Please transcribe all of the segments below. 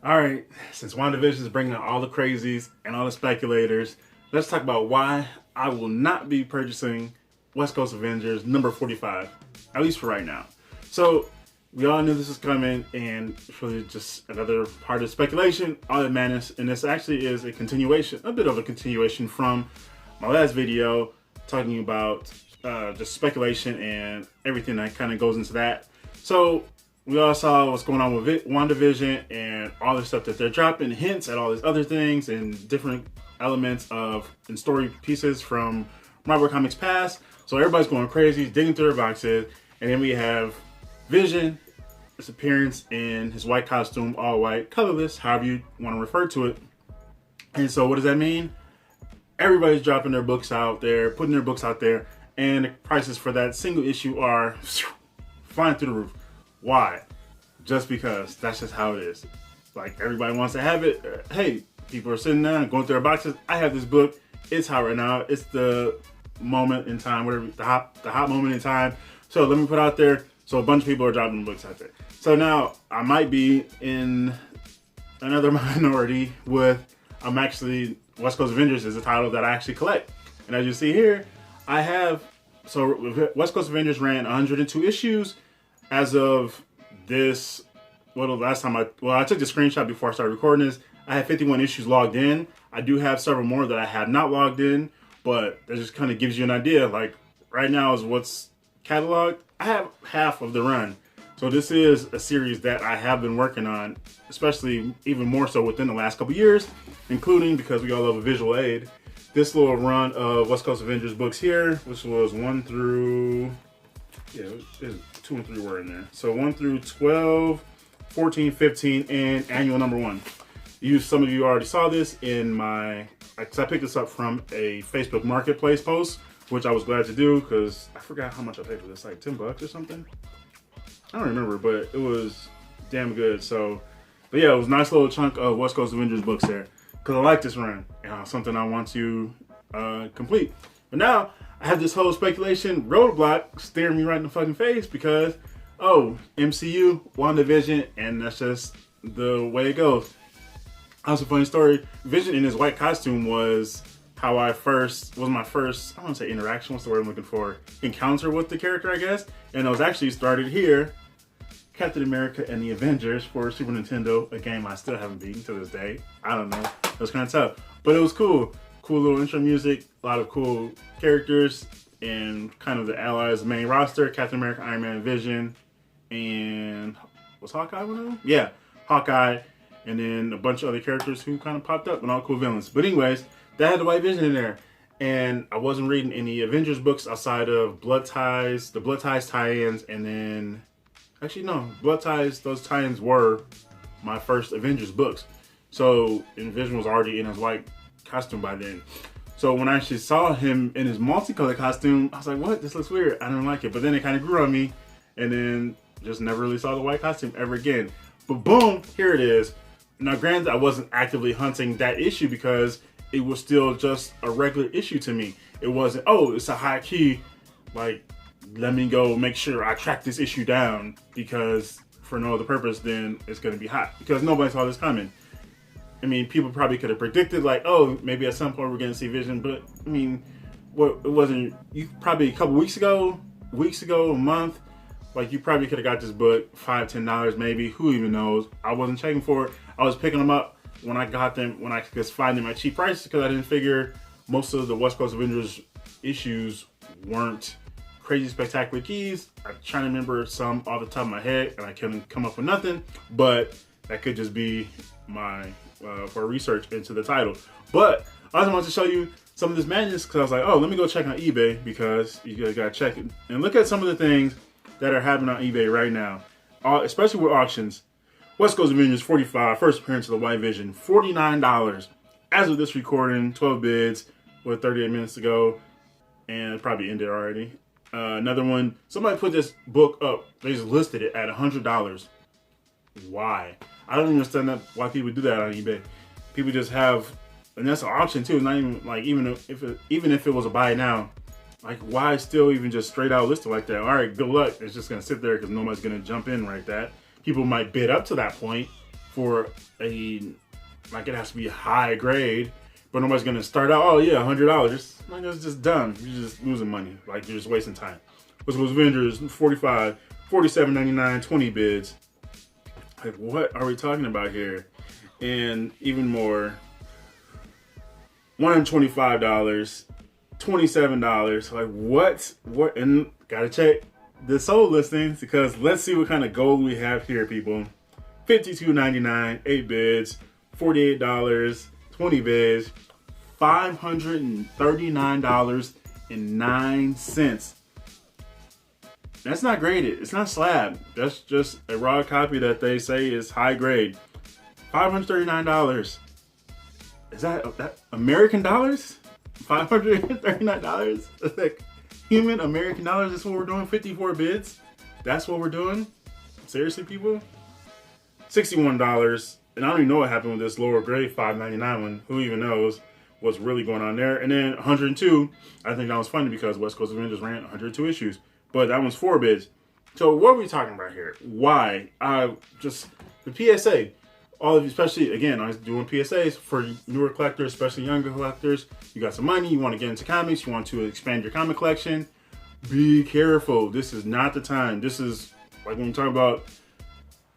All right, since WandaVision is bringing out all the crazies and all the speculators, let's talk about why I will not be purchasing West Coast Avengers number 45, at least for right now. So, we all knew this was coming, and it's really just another part of speculation, all the madness, and this actually is a continuation, a bit of a continuation from my last video talking about just speculation and everything that kind of goes into that. So, we all saw what's going on with WandaVision and all the stuff that they're dropping, hints at all these other things and different elements of and story pieces from Marvel Comics past. So everybody's going crazy, digging through their boxes, and then we have Vision, his appearance in his white costume, all white, colorless, however you want to refer to it. And so what does that mean? Everybody's dropping their books out there, putting their books out there, and the prices for that single issue are flying through the roof. Why? Just because that's just how it is. Like, everybody wants to have it. Hey, people are sitting there and going through their boxes. I have this book. It's hot right now. It's the moment in time, whatever, the hot moment in time. So let me put out there. So a bunch of people are dropping books out there. So now I might be in another minority with, I'm actually, West Coast Avengers is a title that I actually collect. And as you see here, I have, so West Coast Avengers ran 102 issues. As of this, well, the last time I took the screenshot before I started recording this. I had 51 issues logged in. I do have several more that I have not logged in, but that just kind of gives you an idea. Like, right now is what's cataloged. I have half of the run. So this is a series that I have been working on, especially even more so within the last couple years, including, because we all love a visual aid, this little run of West Coast Avengers books here, which was 1 through, yeah, 2 and 3 were in there. So 1 through 12, 14, 15, and annual number 1. Some of you already saw this in my, because I picked this up from a Facebook Marketplace post, which I was glad to do because I forgot how much I paid for this, like $10 or something. I don't remember, but it was damn good. So, but yeah, it was a nice little chunk of West Coast Avengers books there because I like this run. Something I want to complete. But now I have this whole speculation roadblock staring me right in the fucking face because, oh, MCU, WandaVision, and that's just the way it goes. Also, funny story, Vision in his white costume was how my first, I don't want to say interaction, what's the word I'm looking for? Encounter with the character, I guess. And it was actually started here, Captain America and the Avengers for Super Nintendo, a game I still haven't beaten to this day. I don't know, it was kind of tough, but it was cool. Cool little intro music, a lot of cool characters, and kind of the allies, main roster, Captain America, Iron Man, Vision, and was Hawkeye one of them? Yeah, Hawkeye, and then a bunch of other characters who kind of popped up and all cool villains. But anyways, that had the White Vision in there. And I wasn't reading any Avengers books outside of Blood Ties, the Blood Ties tie-ins, and then, actually no, Blood Ties, those tie-ins were my first Avengers books. So, and Vision was already in his white costume by then. So when I actually saw him in his multicolored costume, I was like, what? This looks weird. I don't like it. But then it kind of grew on me, and then just never really saw the white costume ever again. But boom, here it is. Now, granted, I wasn't actively hunting that issue because it was still just a regular issue to me. It wasn't, oh, it's a high key, like, let me go make sure I track this issue down because for no other purpose than it's going to be hot. Because nobody saw this coming. I mean, people probably could have predicted, like, oh, maybe at some point we're going to see Vision. But, I mean, it wasn't, you probably a couple weeks ago, a month, like, you probably could have got this book $5, $10 maybe. Who even knows? I wasn't checking for it. I was picking them up when I got them, when I could find them at cheap prices because I didn't figure most of the West Coast Avengers issues weren't crazy spectacular keys. I'm trying to remember some off the top of my head and I couldn't come up with nothing, but that could just be my, for research into the title. But I also wanted to show you some of this madness because I was like, oh, let me go check on eBay because you guys gotta check it. And look at some of the things that are happening on eBay right now, especially with auctions. West Coast Avengers 45, first appearance of the White Vision, $49. As of this recording, 12 bids with 38 minutes to go, and it probably ended already. Another one, somebody put this book up, they just listed it at $100. Why? I don't understand why people do that on eBay. People just have, and that's an auction too, not even, like, even if it was a buy now, like, why still even just straight out list it like that? All right, good luck. It's just going to sit there because nobody's going to jump in like that. People might bid up to that point, for like it has to be a high grade, but nobody's gonna start out, oh yeah, $100. Like, that's just dumb. You're just losing money. Like, you're just wasting time. West Coast Avengers, 45, 47.99, 20 bids. Like, what are we talking about here? And even more, $125, $27. Like, what? And gotta check the sold listings, because let's see what kind of gold we have here, people. $52.99, 8 bids, $48, 20 bids, $539.09. That's not graded. It's not slab. That's just a raw copy that they say is high grade. $539. Is that American dollars? $539? Like, human American dollars is what we're doing? 54 bids? That's what we're doing? Seriously, people? $61. And I don't even know what happened with this lower grade $5.99 one. Who even knows what's really going on there? And then 102. I think that was funny because West Coast Avengers ran 102 issues. But that one's 4 bids. So what are we talking about here? Why? Just the PSA. All of you, especially, again, I was doing PSAs for newer collectors, especially younger collectors. You got some money, you want to get into comics, you want to expand your comic collection. Be careful. This is not the time. This is, like, when we talk about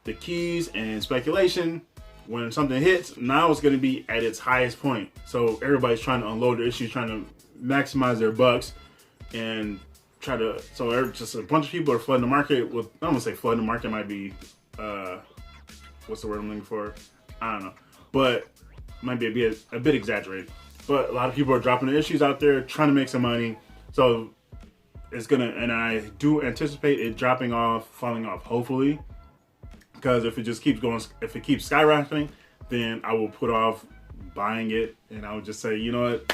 the keys and speculation, when something hits, now it's going to be at its highest point. So everybody's trying to unload their issues, trying to maximize their bucks, and so just a bunch of people are flooding the market with, I don't want to say flooding the market, might be, what's the word I'm looking for? I don't know. But might be a bit exaggerated. But a lot of people are dropping their issues out there, trying to make some money. So it's and I do anticipate it falling off, hopefully. Because if it just keeps going, if it keeps skyrocketing, then I will put off buying it. And I would just say, you know what?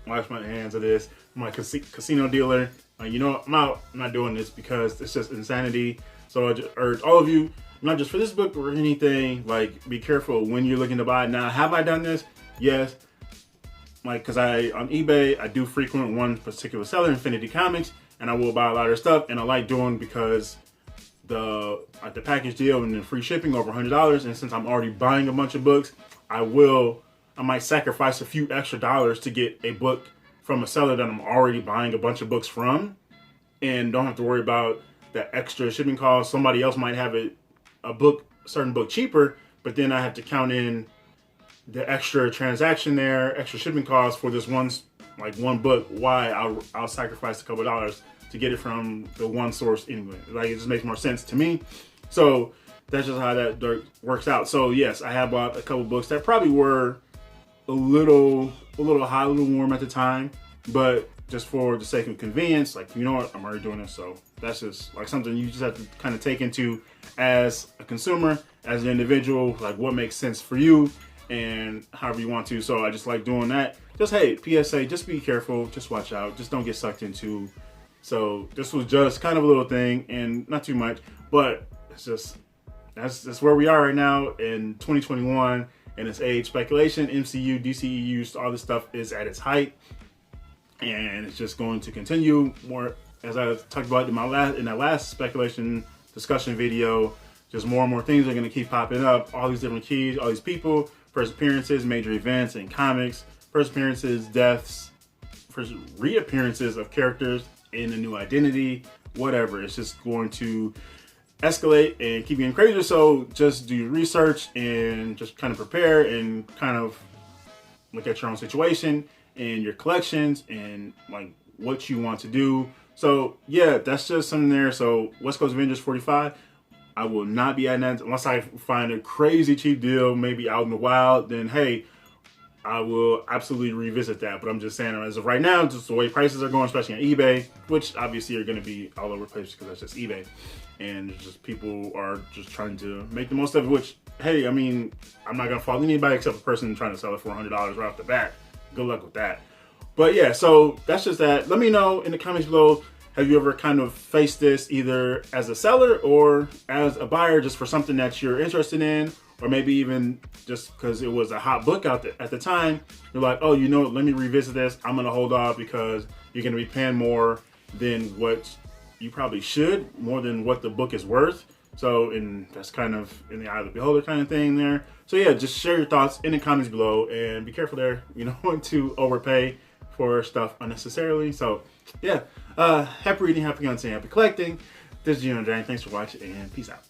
Wash my hands of this. I'm a casino dealer. You know what? I'm not doing this because it's just insanity. So I just urge all of you, not just for this book or anything, like, be careful when you're looking to buy. Now, have I done this? Yes. Like, because on eBay, I do frequent one particular seller, Infinity Comics, and I will buy a lot of stuff, and I like doing because the package deal and the free shipping over $100, and since I'm already buying a bunch of books, I might sacrifice a few extra dollars to get a book from a seller that I'm already buying a bunch of books from, and don't have to worry about the extra shipping costs. Somebody else might have a certain book cheaper, but then I have to count in the extra transaction there, extra shipping costs for this one book. Why I'll sacrifice a couple of dollars to get it from the one source anyway. Like, it just makes more sense to me. So that's just how that works out. So yes, I have bought a couple books that probably were a little hot, a little warm at the time, but just for the sake of convenience, like, you know what, I'm already doing this. So that's just like something you just have to kind of take into as a consumer, as an individual, like what makes sense for you and however you want to. So I just like doing that. Just, hey, PSA, just be careful, just watch out, just don't get sucked into. So this was just kind of a little thing and not too much, but it's just, that's where we are right now in 2021 in its age. Speculation, MCU, DCEU, all this stuff is at its height, and it's just going to continue more, as I talked about in that last speculation discussion video. Just more and more things are going to keep popping up. All these different keys, all these people, first appearances, major events in comics, first appearances, deaths, first reappearances of characters in a new identity, whatever. It's just going to escalate and keep getting crazier. So just do your research and just kind of prepare and kind of look at your own situation and your collections and like what you want to do. So yeah, that's just something there. So West Coast Avengers 45, I will not be adding that unless I find a crazy cheap deal, maybe out in the wild. Then hey, I will absolutely revisit that. But I'm just saying, as of right now, just the way prices are going, especially on eBay, which obviously are going to be all over the place because that's just eBay. And just people are just trying to make the most of it, which, hey, I mean, I'm not going to fault anybody except a person trying to sell it for $100 right off the bat. Good luck with that. But yeah, so that's just that. Let me know in the comments below, have you ever kind of faced this either as a seller or as a buyer, just for something that you're interested in, or maybe even just because it was a hot book out there at the time, you're like, oh, you know what, let me revisit this. I'm going to hold off because you're going to be paying more than what you probably should, more than what the book is worth. So, and that's kind of in the eye of the beholder kind of thing there. So yeah, just share your thoughts in the comments below and be careful there. You don't want to overpay for stuff unnecessarily. So yeah, happy reading, happy hunting, happy collecting. This is GENOTHADRAGON. Thanks for watching and peace out.